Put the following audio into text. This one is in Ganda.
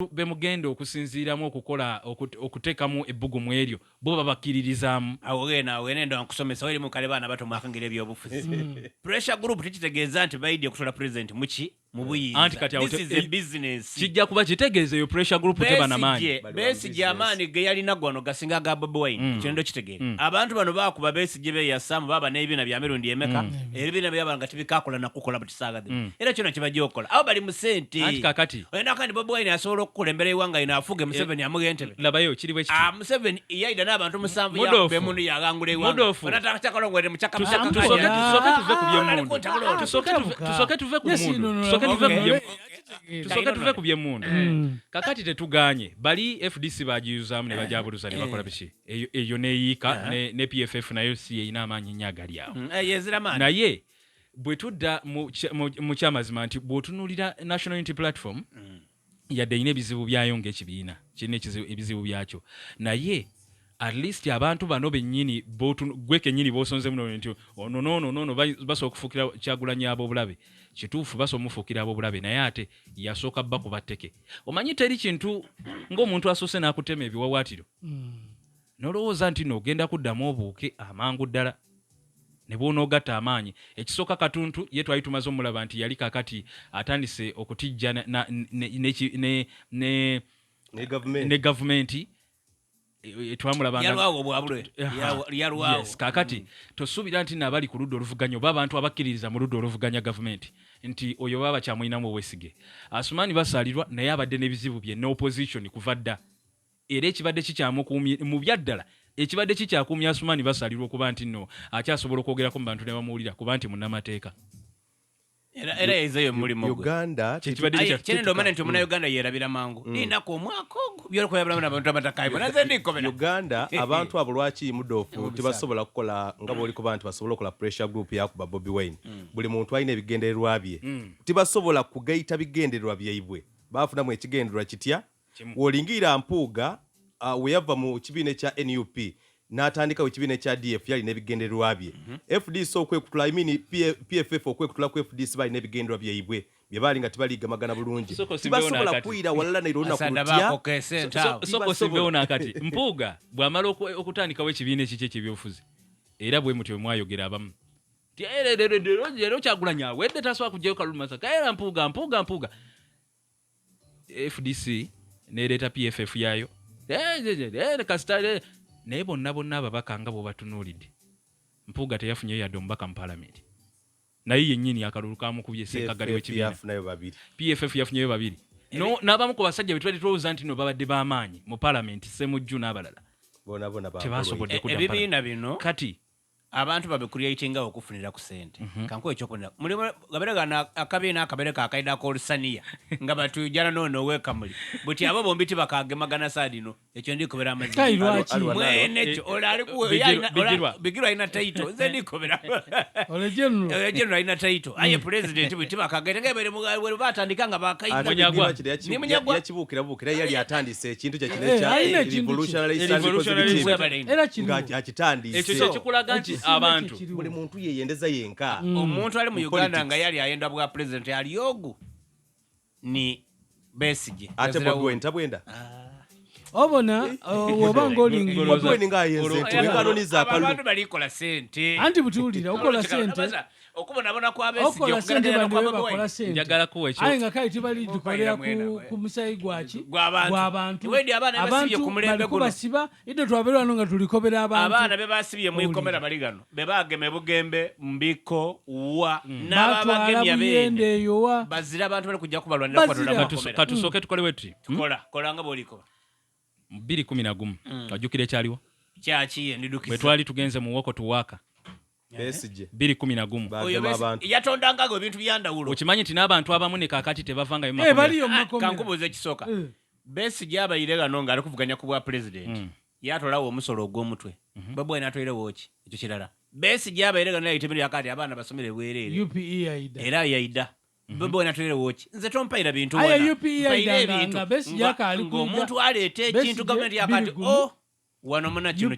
bemugenda okusinziiramu okukola okuteekamu ebbugumu eryo bo babakkiririzaamu awo ndo nkusomesa wali mu kale baana bato mwakangera ebyobufuzi pressure group tekitegeeza nti baidye kutola president muki mu buyinza. This is a business. Kijja kuba kitegeeza eyo pressure group tebanamanyi Besigye amaani ge yalina gwano gasinga ga Bobi Wine kyendo kitegeera abantu bano bakuba Besigye beyassamu baba n'ebibiina bya mirundi emeka ebibiina byabanga tibikakola nakukola butisaaga era kyona kibajja okukola awo bali mu sente anti kakati oyina kandi Bobi Wine asobola okukulembera ewanga ino afuge Museveni amuge entebe labayo kiriwe kiti Museveni yaida n'abantu musanvu yakube munu yagangula ewanga onataka kyakalongwere muchaka tusoke tuve ku byemundu kakati tetuganye bali FDC bagiyuzamu ne bajabuluza ne bakola biki eyo neyiika ne PFF nayo si eyina amaanyi nyagali awo naye bwe tudda mu kyamazima nti bw'otunuulira National Unity Platform yadde ine ebizibu byayo ng'ekibiina kirina ebizibu byakyo naye at least abantu bano bennyini gwe kennyini b'osonze muno nti no basobola okufuukira Kyagulanyi ab'obulabe kituufu basobola omufuukira ab'obulabe naye ate yasooka bba ku batteke omanyi teri kintu ng'omuntu asoose n'akutema ebiwawaatiro nolowooza nti n'ogenda kuddamu obuuke amangu ddala ne bw'onoogatta amaanyi ekisooka katuntu ye twali tumaze omulaba nti yali kakati atandise okutijja ne gavumenti yes kakati tosuubira nti nabali ku ludda oluvuganya oba abantu abakkiririza mu ludda oluvuganya gavumenti nti oyo baba kyamulinamu obwesige Asumaani basaalirwa naye abadde n'ebizibu bye n'opposition kuva dda era ekibadde kikyamukuumye mu byaddala ekibadde kikyakuumya Asumaani basaalirwa okuba nti nno akyasobola okwogerako mu bantu ne bamuwulira kuba nti munnamateeka era ezeyo mulimo Uganda kyendo mane nti muna Uganda yerabira mangu ninako omwaka ogwo byolo koyabulamu n'abantu abatakayi banaze ndikobera Uganda abantu abo lwaki MUDOFU tibasobola kukola nga boli ku bantu basobola okukola pressure group yakuba Bobi Wine buli muntu alina ebigendererwa bye tibasobola kugaita bigendererwa byaibwe bafunamu ekigendererwa kitya wolingira Mpuuga weyava mu kibiina kya NUP n'atandika ekibiina kya DF yali n'ebigendererwa bye FDC okwekutula PFF okwekutula ku FDC bali n'ebigendererwa byaibwe bye bali nga tibaliga magana bulungi tibasobola kwira walala na irona kulutya soko simbeona akati Mpuuga bwamala okutandikawo ekibiina ekiki ekibyobufuzi era bwe mutwe mwayogera abamu lero Kyagulanyi awedde tasobola kujjayo Kalulu Masaka era Mpuuga FDC nereeta PFF yayo kasitale naye bonna ababaka nga bw'obatunuulidde Mpuuga teyafunyeyo yadde omubaka mu paalamenti naye yennyini akalulu kamukubye ssenkagali w'ekibiina PFF yafunyeyo babiri n'abamu ku basajja be twali tulowooza nti no babadde b'amaanyi mu paalamenti Ssemujju n'abalala tebasobodde ebibiina bino kati abantu babikuriyatinga okufunira ku sente kanko ekyokunira mulimu gaberega akabiina akabereka akaida kolusaniya nga batujana nono wekamuli buti abo bombi tibakagemagana sadino ekyo ndikobera amazima mwene kyo olali bigirwa ina taito nze ndikobera olejenu ina taito aye president buti bakagenda ngebere mugwe batandika nga bakaita ni munyagwa yakibukira yali atandise ekintu kya kinecha revolutionary era kintu akitandise ekyo kikulaga nti abantu buli muntu yeyendeza yenka omuntu ali mu Uganda nga yali ayenda bwa president ali ogu ni Besigye ate bwagwe ntabwenda obona obanga olingiro bwe ninga yenze ngano niza Kalulu abantu balikola sente anti butulira okola sente okubonabona kwa Besigye okugerageza kwa Bobi Wine njagala kuwa ekyo ayi nga kali tibali dukolera ku musayi gwaki gw'abantu wedi abana basibye ku mulembe guno basiba ide twabera nga tulikobera abantu abana be basibye mu ikomera baligano be bageme bugembe mbiko wa n'ababagemya bende bazira abantu bali kujja kubalwanira kwa dola katusoke tukole wetu kola nga boliko 2011 wajukire kyaliwo kyakiye ndidukiza bwe twali tugenze mu woko tuwaka Besigye 2011 oyo yatondanga go ebintu byandawulo okimanyi nti n'abantu abamu ne kakati tebavanga yo makomera baliyo makomera kankubuza ekisoka Besigye abayirega no nga ali kuvuganya ku bwa president yatolawo omusolo ogw'omutwe Bobi Wine atoyire woki ekyo kirala Besigye abayirega no yayitemere yakati abana basomere bwerere UPE yaida era yaida Bobi Wine atoyire woki nze tompaira bintu wana aya UPE yaida nga Besigye akali ngo omuntu aleete ekintu gavumenti yakati wano muna kino